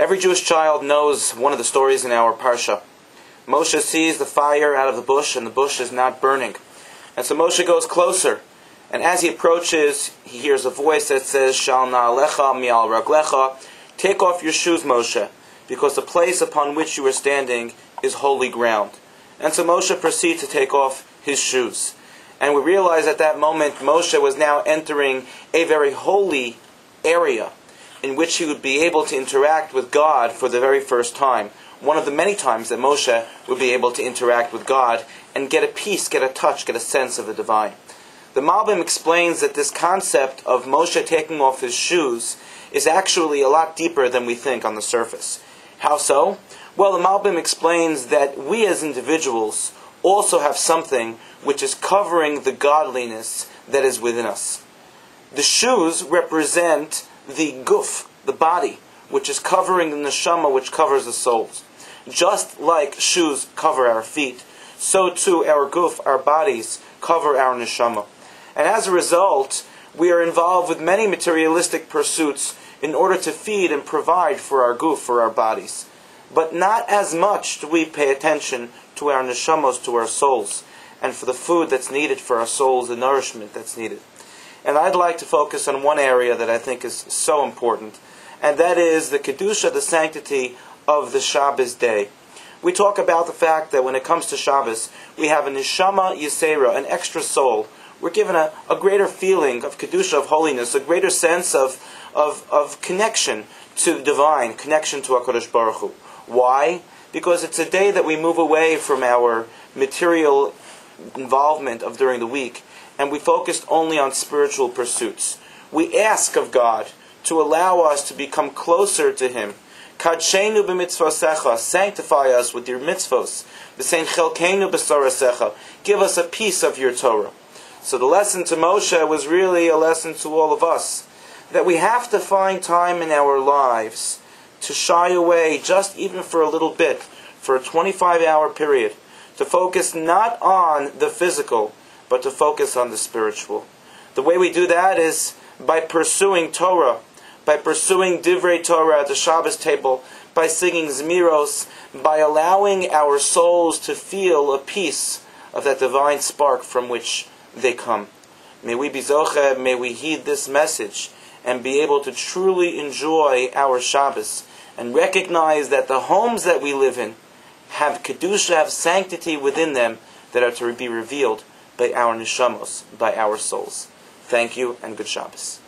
Every Jewish child knows one of the stories in our Parsha. Moshe sees the fire out of the bush, and the bush is not burning. And so Moshe goes closer. And as he approaches, he hears a voice that says, Shal na'alecha mi'al raglecha, take off your shoes, Moshe, because the place upon which you are standing is holy ground. And so Moshe proceeds to take off his shoes. And we realize at that moment Moshe was now entering a very holy area in which he would be able to interact with God for the very first time. One of the many times that Moshe would be able to interact with God and get a peace, get a touch, get a sense of the divine. The Malbim explains that this concept of Moshe taking off his shoes is actually a lot deeper than we think on the surface. How so? Well, the Malbim explains that we as individuals also have something which is covering the godliness that is within us. The shoes represent the guf, the body, which is covering the neshama, which covers the souls. Just like shoes cover our feet, so too our guf, our bodies, cover our neshama. And as a result, we are involved with many materialistic pursuits in order to feed and provide for our guf, for our bodies. But not as much do we pay attention to our neshamos, to our souls, and for the food that's needed for our souls, the nourishment that's needed. And I'd like to focus on one area that I think is so important, and that is the Kedusha, the sanctity of the Shabbos day. We talk about the fact that when it comes to Shabbos, we have a neshama yisera, an extra soul. We're given a greater feeling of Kedusha, of holiness, a greater sense of connection to the divine, connection to HaKadosh Baruch Hu. Why? Because it's a day that we move away from our material involvement of during the week, and we focused only on spiritual pursuits. We ask of God to allow us to become closer to Him. Kadshenu b'mitzvosecha, sanctify us with your mitzvos. V'sein chelkeinu b'sorasecha, give us a piece of your Torah. So the lesson to Moshe was really a lesson to all of us, that we have to find time in our lives to shy away, just even for a little bit, for a 25-hour period, to focus not on the physical, but to focus on the spiritual. The way we do that is by pursuing Torah, by pursuing Divrei Torah at the Shabbos table, by singing Zmiros, by allowing our souls to feel a piece of that divine spark from which they come. May we be zoche, may we heed this message, and be able to truly enjoy our Shabbos, and recognize that the homes that we live in have Kedusha, have sanctity within them that are to be revealed by our neshamos, by our souls. Thank you, and good Shabbos.